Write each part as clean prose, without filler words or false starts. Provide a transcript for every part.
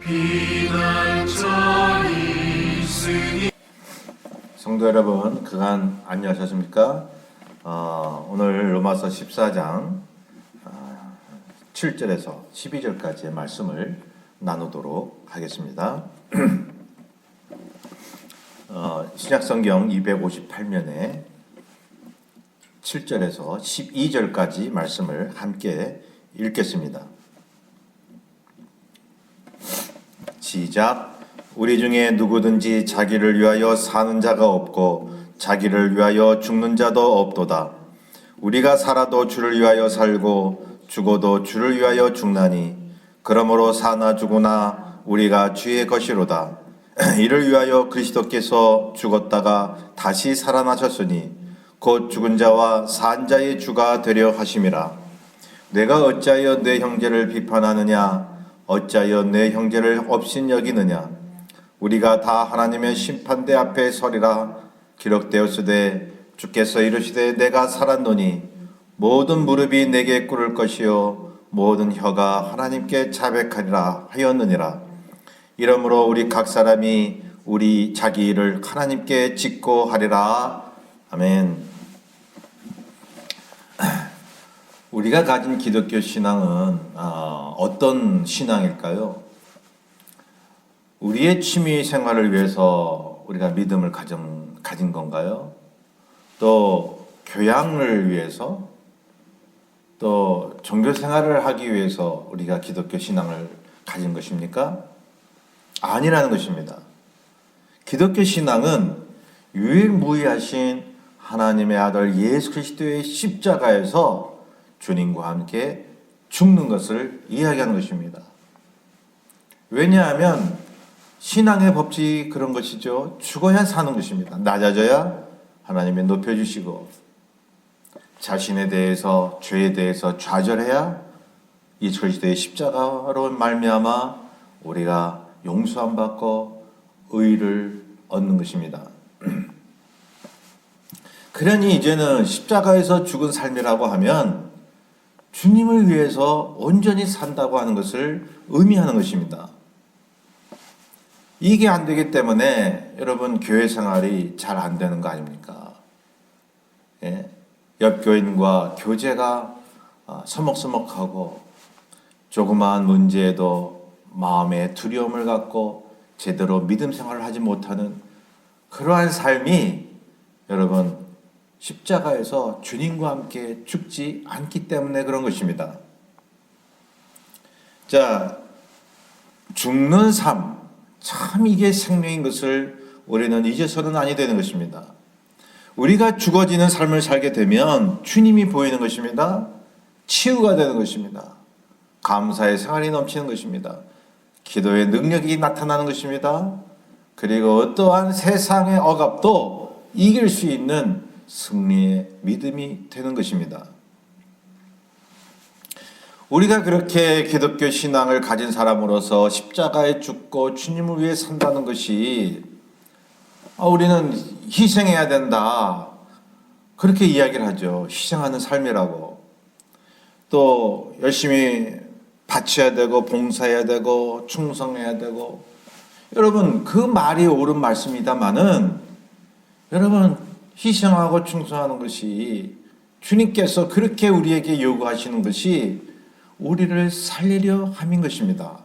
피난처 있으니. 성도 여러분, 그간 안녕하셨습니까? 오늘 로마서 14장 7절에서 12절까지의 말씀을 나누도록 하겠습니다. 신약성경 258면에 7절에서 12절까지 말씀을 함께 읽겠습니다. 시작. 우리 중에 누구든지 자기를 위하여 사는 자가 없고 자기를 위하여 죽는 자도 없도다. 우리가 살아도 주를 위하여 살고 죽어도 주를 위하여 죽나니 그러므로 사나 죽으나 우리가 주의 것이로다. 이를 위하여 그리스도께서 죽었다가 다시 살아나셨으니 곧 죽은 자와 산 자의 주가 되려 하심이라. 내가 어찌하여 내 형제를 비판하느냐? 어찌하여 내 형제를 업신여기느냐? 우리가 다 하나님의 심판대 앞에 서리라. 기록되었으되 주께서 이르시되 내가 살았노니 모든 무릎이 내게 꿇을 것이요 모든 혀가 하나님께 자백하리라 하였느니라. 이러므로 우리 각 사람이 우리 자기 일을 하나님께 짓고 하리라. 아멘. 우리가 가진 기독교 신앙은 어떤 신앙일까요? 우리의 취미 생활을 위해서 우리가 믿음을 가진 건가요? 또 교양을 위해서, 또 종교 생활을 하기 위해서 우리가 기독교 신앙을 가진 것입니까? 아니라는 것입니다. 기독교 신앙은 유일무이하신 하나님의 아들 예수 그리스도의 십자가에서 주님과 함께 죽는 것을 이야기하는 것입니다. 왜냐하면 신앙의 법칙이 그런 것이죠. 죽어야 사는 것입니다. 낮아져야 하나님이 높여주시고 자신에 대해서, 죄에 대해서 좌절해야 예수 그리스도의 십자가로 말미암아 우리가 용서함 받고 의를 얻는 것입니다. 그러니 이제는 십자가에서 죽은 삶이라고 하면 주님을 위해서 온전히 산다고 하는 것을 의미하는 것입니다. 이게 안 되기 때문에 여러분 교회 생활이 잘 안 되는 거 아닙니까? 예? 옆 교인과 교제가 서먹서먹하고 조그마한 문제에도 마음에 두려움을 갖고 제대로 믿음 생활을 하지 못하는 그러한 삶이 여러분 십자가에서 주님과 함께 죽지 않기 때문에 그런 것입니다. 자, 죽는 삶, 참 이게 생명인 것을 우리는 이제서는 아니 되는 것입니다. 우리가 죽어지는 삶을 살게 되면 주님이 보이는 것입니다. 치유가 되는 것입니다. 감사의 생활이 넘치는 것입니다. 기도의 능력이 나타나는 것입니다. 그리고 어떠한 세상의 억압도 이길 수 있는 승리의 믿음이 되는 것입니다. 우리가 그렇게 기독교 신앙을 가진 사람으로서 십자가에 죽고 주님을 위해 산다는 것이 우리는 희생해야 된다, 그렇게 이야기를 하죠. 희생하는 삶이라고. 또 열심히 바쳐야 되고 봉사해야 되고 충성해야 되고. 여러분 그 말이 옳은 말씀이다마는 여러분 희생하고 충성하는 것이 주님께서 그렇게 우리에게 요구하시는 것이 우리를 살리려 함인 것입니다.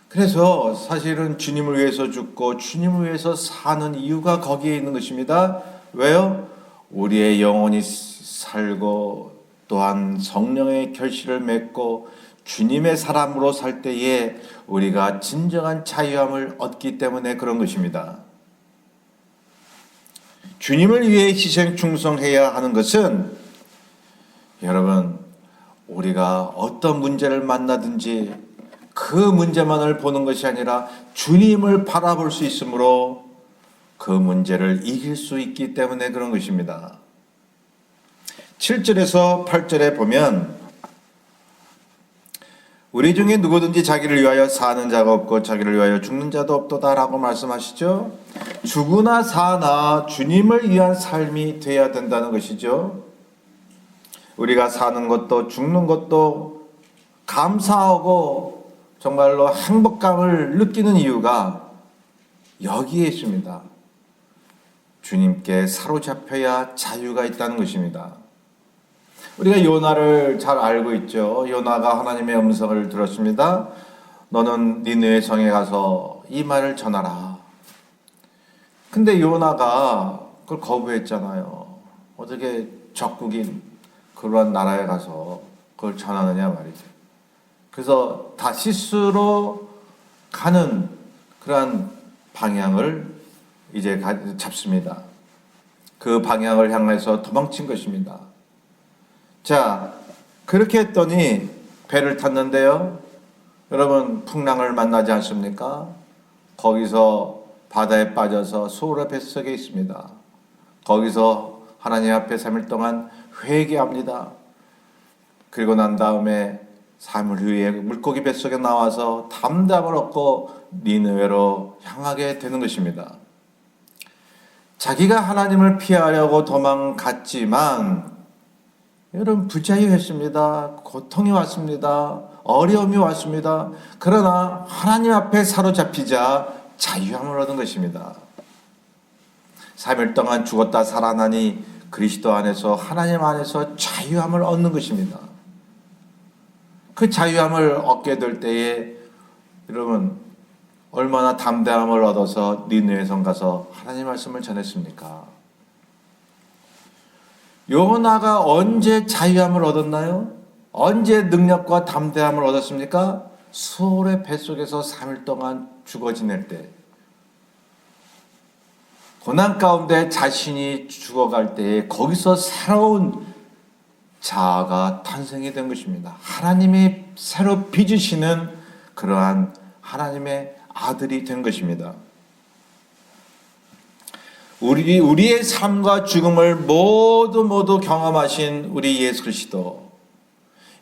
그래서 사실은 주님을 위해서 죽고 주님을 위해서 사는 이유가 거기에 있는 것입니다. 왜요? 우리의 영혼이 살고 또한 성령의 결실을 맺고 주님의 사람으로 살 때에 우리가 진정한 자유함을 얻기 때문에 그런 것입니다. 주님을 위해 희생 충성해야 하는 것은 여러분 우리가 어떤 문제를 만나든지 그 문제만을 보는 것이 아니라 주님을 바라볼 수 있으므로 그 문제를 이길 수 있기 때문에 그런 것입니다. 7절에서 8절에 보면 우리 중에 누구든지 자기를 위하여 사는 자가 없고 자기를 위하여 죽는 자도 없도다라고 말씀하시죠. 죽으나 사나 주님을 위한 삶이 되어야 된다는 것이죠. 우리가 사는 것도 죽는 것도 감사하고 정말로 행복감을 느끼는 이유가 여기에 있습니다. 주님께 사로잡혀야 자유가 있다는 것입니다. 우리가 요나를 잘 알고 있죠. 요나가 하나님의 음성을 들었습니다. 너는 니느웨 성에 가서 이 말을 전하라. 근데 요나가 그걸 거부했잖아요. 어떻게 적국인 그러한 나라에 가서 그걸 전하느냐 말이죠. 그래서 다시스로 가는 그러한 방향을 이제 잡습니다. 그 방향을 향해서 도망친 것입니다. 자, 그렇게 했더니 배를 탔는데요. 여러분, 풍랑을 만나지 않습니까? 거기서 바다에 빠져서 소울의 뱃속에 있습니다. 거기서 하나님 앞에 3일 동안 회개합니다. 그리고 난 다음에 3일 후에 물고기 뱃속에 나와서 담담을 얻고 니느웨로 향하게 되는 것입니다. 자기가 하나님을 피하려고 도망갔지만 여러분 부자유했습니다. 고통이 왔습니다. 어려움이 왔습니다. 그러나 하나님 앞에 사로잡히자 자유함을 얻은 것입니다. 3일 동안 죽었다 살아나니 그리스도 안에서 하나님 안에서 자유함을 얻는 것입니다. 그 자유함을 얻게 될 때에 여러분 얼마나 담대함을 얻어서 니느웨 성 가서 하나님 말씀을 전했습니까? 요나가 언제 자유함을 얻었나요? 언제 능력과 담대함을 얻었습니까? 수월의 뱃속에서 3일 동안 죽어 지낼 때, 고난 가운데 자신이 죽어갈 때에 거기서 새로운 자아가 탄생이 된 것입니다. 하나님이 새로 빚으시는 그러한 하나님의 아들이 된 것입니다. 우리의 삶과 죽음을 모두 경험하신 우리 예수 그리스도,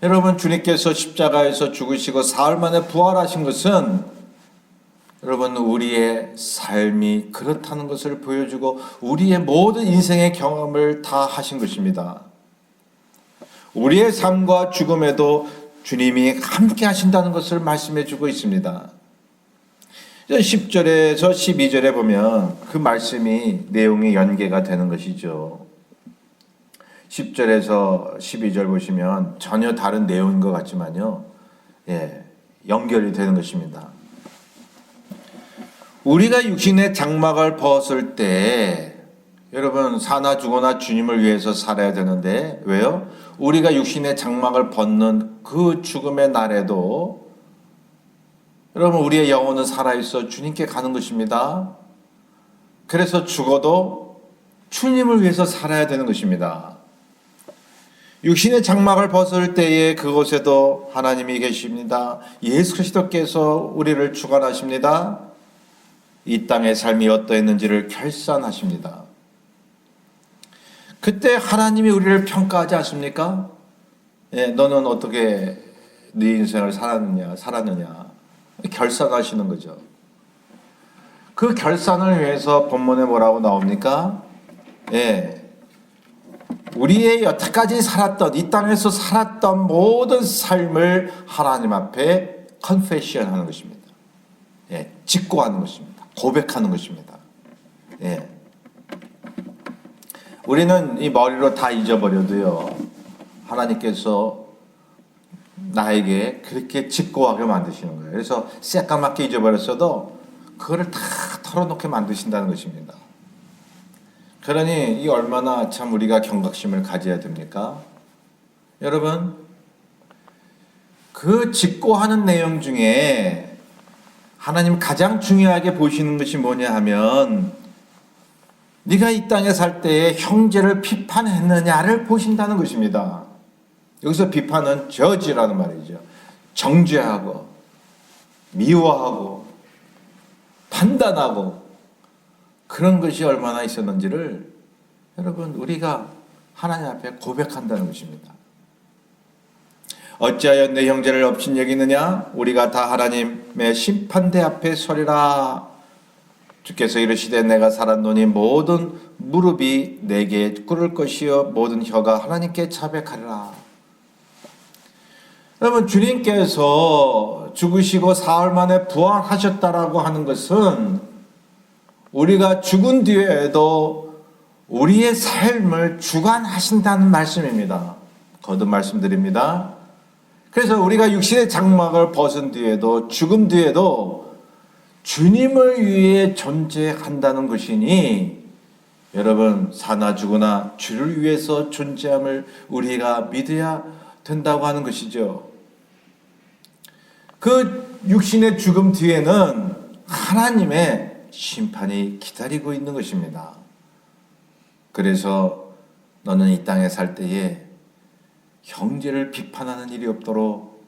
여러분 주님께서 십자가에서 죽으시고 사흘 만에 부활하신 것은 여러분 우리의 삶이 그렇다는 것을 보여주고 우리의 모든 인생의 경험을 다 하신 것입니다. 우리의 삶과 죽음에도 주님이 함께 하신다는 것을 말씀해 주고 있습니다. 10절에서 12절에 보면 그 말씀이 내용이 연계가 되는 것이죠. 10절에서 12절 보시면 전혀 다른 내용인 것 같지만요. 연결이 되는 것입니다. 우리가 육신의 장막을 벗을 때 여러분 사나 죽어나 주님을 위해서 살아야 되는데 왜요? 우리가 육신의 장막을 벗는 그 죽음의 날에도 여러분 우리의 영혼은 살아있어 주님께 가는 것입니다. 그래서 죽어도 주님을 위해서 살아야 되는 것입니다. 육신의 장막을 벗을 때에 그곳에도 하나님이 계십니다. 예수 그리스도께서 우리를 주관하십니다. 이 땅의 삶이 어떠했는지를 결산하십니다. 그때 하나님이 우리를 평가하지 않습니까? 너는 어떻게 네 인생을 살았느냐 결산하시는 거죠. 그 결산을 위해서 본문에 뭐라고 나옵니까? 우리의 여태까지 살았던 이 땅에서 살았던 모든 삶을 하나님 앞에 컨페션 하는 것입니다. 직고하는 것입니다. 고백하는 것입니다. 우리는 이 머리로 다 잊어버려도요, 하나님께서 나에게 그렇게 직고하게 만드시는 거예요. 그래서 새까맣게 잊어버렸어도 그거를 다 털어놓게 만드신다는 것입니다. 그러니 이 얼마나 참 우리가 경각심을 가져야 됩니까? 여러분, 그 직고하는 내용 중에 하나님 가장 중요하게 보시는 것이 뭐냐 하면 네가 이 땅에 살 때에 형제를 비판했느냐를 보신다는 것입니다. 여기서 비판은 저지라는 말이죠. 정죄하고 미워하고 판단하고 그런 것이 얼마나 있었는지를 여러분 우리가 하나님 앞에 고백한다는 것입니다. 어찌하여 내 형제를 없인 여기느냐? 우리가 다 하나님의 심판대 앞에 서리라. 주께서 이르시되 내가 살았노니 모든 무릎이 내게 꿇을 것이요 모든 혀가 하나님께 자백하리라. 여러분 주님께서 죽으시고 사흘 만에 부활하셨다라고 하는 것은 우리가 죽은 뒤에도 우리의 삶을 주관하신다는 말씀입니다. 거듭 말씀드립니다. 그래서 우리가 육신의 장막을 벗은 뒤에도 죽음 뒤에도 주님을 위해 존재한다는 것이니 여러분 사나 죽으나 주를 위해서 존재함을 우리가 믿어야 된다고 하는 것이죠. 그 육신의 죽음 뒤에는 하나님의 심판이 기다리고 있는 것입니다. 그래서 너는 이 땅에 살 때에 형제를 비판하는 일이 없도록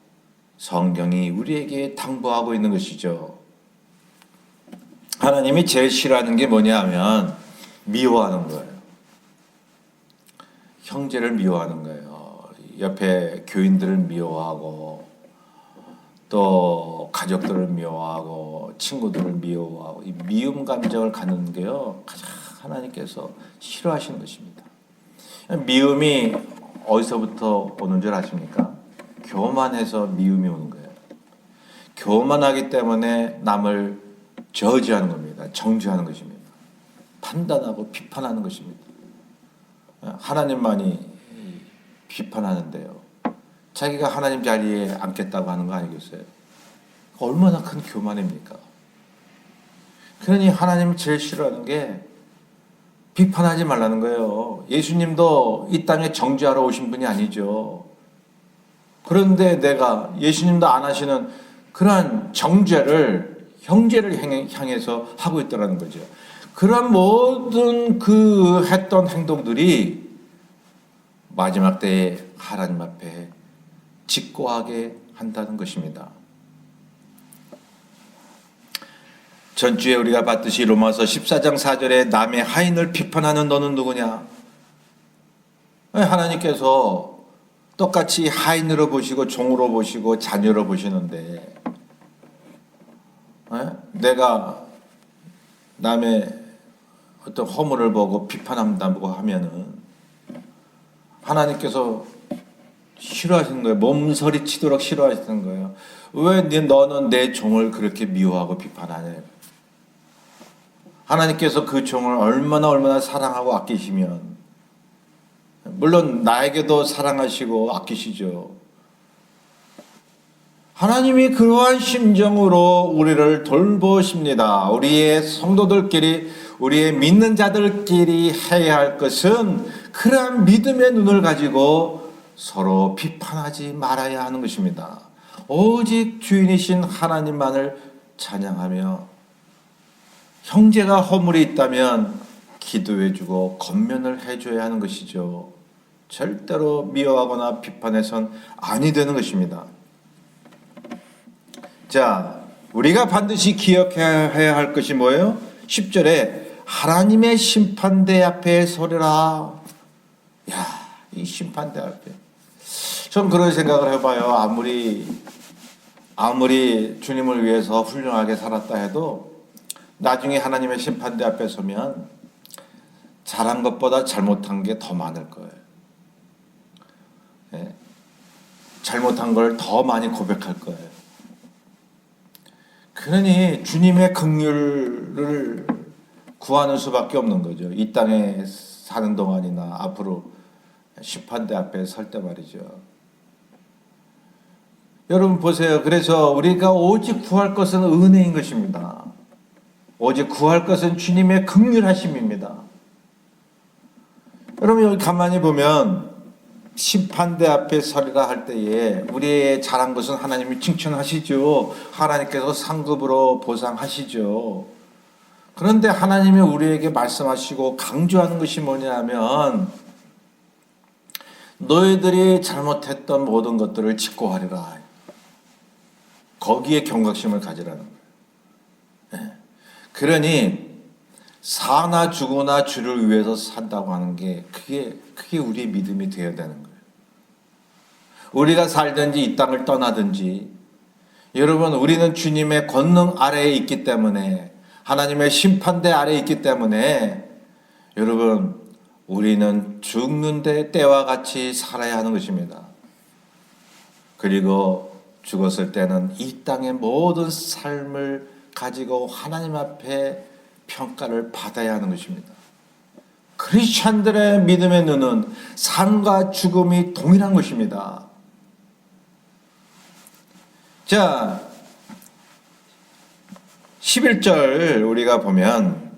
성경이 우리에게 당부하고 있는 것이죠. 하나님이 제일 싫어하는 게 뭐냐 하면 미워하는 거예요. 형제를 미워하는 거예요. 옆에 교인들을 미워하고 또 가족들을 미워하고 친구들을 미워하고 이 미움 감정을 갖는 게요 가장 하나님께서 싫어하시는 것입니다. 미움이 어디서부터 오는 줄 아십니까? 교만해서 미움이 오는 거예요. 교만하기 때문에 남을 저지하는 겁니다. 정죄하는 것입니다. 판단하고 비판하는 것입니다. 하나님만이 비판하는데요. 자기가 하나님 자리에 앉겠다고 하는 거 아니겠어요? 얼마나 큰 교만입니까? 그러니 하나님이 제일 싫어하는 게 비판하지 말라는 거예요. 예수님도 이 땅에 정죄하러 오신 분이 아니죠. 그런데 내가 예수님도 안 하시는 그러한 정죄를 형제를 향해서 하고 있더라는 거죠. 그러한 모든 그 했던 행동들이 마지막 때에 하나님 앞에 직고하게 한다는 것입니다. 전주에 우리가 봤듯이 로마서 14장 4절에 남의 하인을 비판하는 너는 누구냐? 하나님께서 똑같이 하인으로 보시고 종으로 보시고 자녀로 보시는데 내가 남의 어떤 허물을 보고 비판한다고 하면은 하나님께서 싫어하시는 거예요. 몸서리 치도록 싫어하시는 거예요. 왜 너는 내 종을 그렇게 미워하고 비판하냐? 하나님께서 그 종을 얼마나 사랑하고 아끼시면 물론 나에게도 사랑하시고 아끼시죠. 하나님이 그러한 심정으로 우리를 돌보십니다. 우리의 성도들끼리 우리의 믿는 자들끼리 해야 할 것은 그러한 믿음의 눈을 가지고 서로 비판하지 말아야 하는 것입니다. 오직 주인이신 하나님만을 찬양하며 형제가 허물이 있다면 기도해주고 권면을 해줘야 하는 것이죠. 절대로 미워하거나 비판해선 아니 되는 것입니다. 자, 우리가 반드시 기억해야 할 것이 뭐예요? 10절에 하나님의 심판대 앞에 서려라. 야, 이 심판대 앞에. 전 그런 생각을 해봐요. 아무리 주님을 위해서 훌륭하게 살았다 해도 나중에 하나님의 심판대 앞에 서면 잘한 것보다 잘못한 게 더 많을 거예요. 네. 잘못한 걸 더 많이 고백할 거예요. 그러니 주님의 긍휼을 구하는 수밖에 없는 거죠. 이 땅에 사는 동안이나 앞으로 심판대 앞에 설 때 말이죠. 여러분 보세요. 그래서 우리가 오직 구할 것은 은혜인 것입니다. 오직 구할 것은 주님의 긍휼하심입니다. 여러분 여기 가만히 보면 심판대 앞에 서리라 할 때에 우리의 잘한 것은 하나님이 칭찬하시죠. 하나님께서 상급으로 보상하시죠. 그런데 하나님이 우리에게 말씀하시고 강조하는 것이 뭐냐 하면 너희들이 잘못했던 모든 것들을 직고하리라. 거기에 경각심을 가지라는 거예요. 네. 그러니 사나 죽으나 주를 위해서 산다고 하는 게 그게 우리의 믿음이 되어야 되는 거예요. 우리가 살든지 이 땅을 떠나든지 여러분 우리는 주님의 권능 아래에 있기 때문에 하나님의 심판대 아래에 있기 때문에 여러분 우리는 죽는 데 때와 같이 살아야 하는 것입니다. 그리고 죽었을 때는 이 땅의 모든 삶을 가지고 하나님 앞에 평가를 받아야 하는 것입니다. 크리스찬들의 믿음의 눈은 삶과 죽음이 동일한 것입니다. 자, 11절 우리가 보면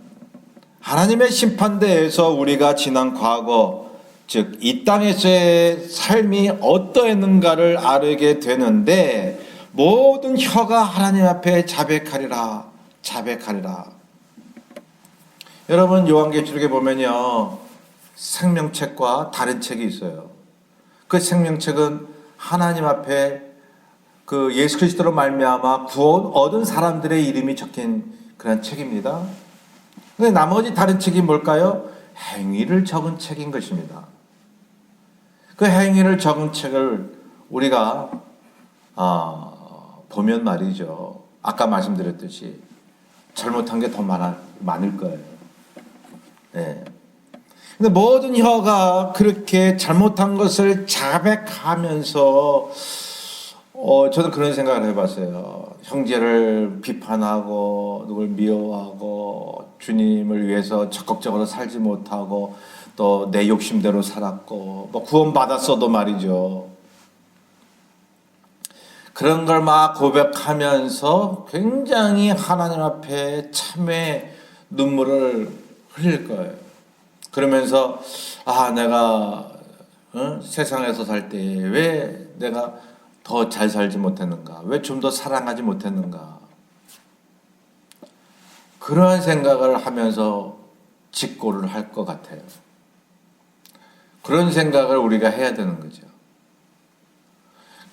하나님의 심판대에서 우리가 지난 과거, 즉 이 땅에서의 삶이 어떠했는가를 알게 되는데 모든 혀가 하나님 앞에 자백하리라. 자백하리라. 여러분 요한계시록에 보면요, 생명책과 다른 책이 있어요. 그 생명책은 하나님 앞에 그 예수 그리스도로 말미암아 구원 얻은 사람들의 이름이 적힌 그런 책입니다. 근데 나머지 다른 책이 뭘까요? 행위를 적은 책인 것입니다. 그 행위를 적은 책을 우리가 보면 말이죠, 아까 말씀드렸듯이 잘못한 게 더 많을 거예요. 네. 근데 모든 혀가 그렇게 잘못한 것을 자백하면서 저는 그런 생각을 해봤어요. 형제를 비판하고 누굴 미워하고 주님을 위해서 적극적으로 살지 못하고 또 내 욕심대로 살았고 뭐 구원받았어도 말이죠. 그런 걸 막 고백하면서 굉장히 하나님 앞에 참회 눈물을 흘릴 거예요. 그러면서 내가 세상에서 살 때 왜 내가 더 잘 살지 못했는가? 왜 좀 더 사랑하지 못했는가? 그러한 생각을 하면서 직고를 할 것 같아요. 그런 생각을 우리가 해야 되는 거죠.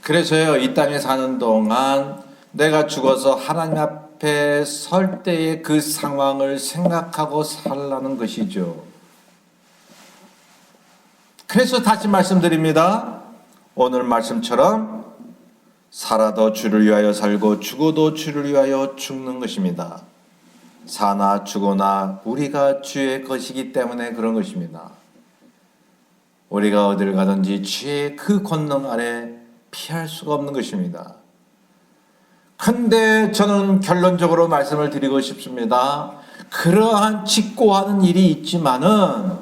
그래서요, 이 땅에 사는 동안 내가 죽어서 하나님 앞에 설 때의 그 상황을 생각하고 살라는 것이죠. 그래서 다시 말씀드립니다. 오늘 말씀처럼 살아도 주를 위하여 살고 죽어도 주를 위하여 죽는 것입니다. 사나 죽으나 우리가 주의 것이기 때문에 그런 것입니다. 우리가 어딜 가든지 주의 그 권능 아래 피할 수가 없는 것입니다. 근데 저는 결론적으로 말씀을 드리고 싶습니다. 그러한 직고하는 일이 있지만은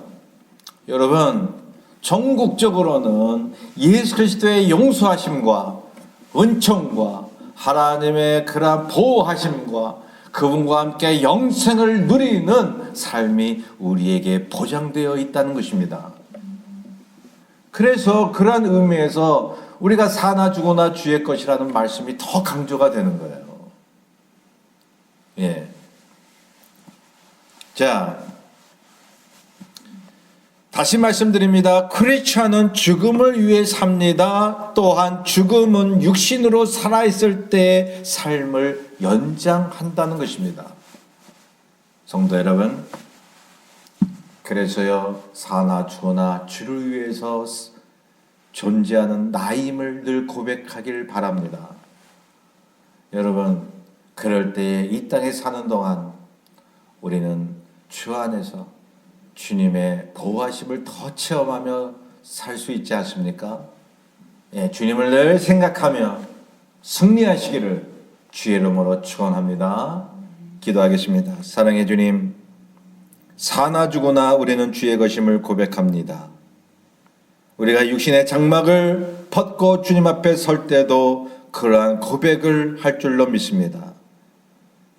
여러분, 전국적으로는 예수 그리스도의 용서하심과 은총과 하나님의 그러한 보호하심과 그분과 함께 영생을 누리는 삶이 우리에게 보장되어 있다는 것입니다. 그래서 그러한 의미에서 우리가 사나 죽으나 주의 것이라는 말씀이 더 강조가 되는 거예요. 예. 자, 다시 말씀드립니다. 크리스찬은 죽음을 위해 삽니다. 또한 죽음은 육신으로 살아있을 때의 삶을 연장한다는 것입니다. 성도 여러분, 그래서요, 사나 죽으나 주를 위해서 존재하는 나임을 늘 고백하길 바랍니다. 여러분, 그럴 때에 이 땅에 사는 동안 우리는 주 안에서 주님의 보호하심을 더 체험하며 살 수 있지 않습니까? 예, 주님을 늘 생각하며 승리하시기를 주의 이름으로 축원합니다. 기도하겠습니다. 사랑의 주님, 사나 죽으나 우리는 주의 것임을 고백합니다. 우리가 육신의 장막을 벗고 주님 앞에 설 때도 그러한 고백을 할 줄로 믿습니다.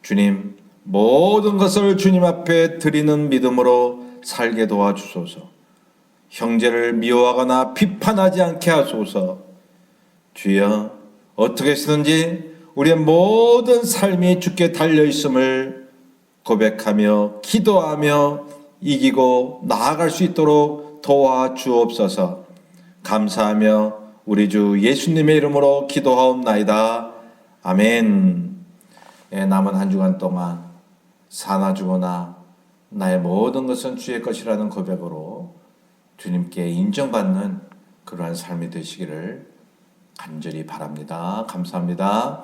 주님, 모든 것을 주님 앞에 드리는 믿음으로 살게 도와주소서. 형제를 미워하거나 비판하지 않게 하소서. 주여, 어떻게 쓰든지 우리의 모든 삶이 주께 달려있음을 고백하며 기도하며 이기고 나아갈 수 있도록 도와주옵소서. 감사하며 우리 주 예수님의 이름으로 기도하옵나이다. 아멘. 남은 한 주간 동안 사나 죽으나 나의 모든 것은 주의 것이라는 고백으로 주님께 인정받는 그러한 삶이 되시기를 간절히 바랍니다. 감사합니다.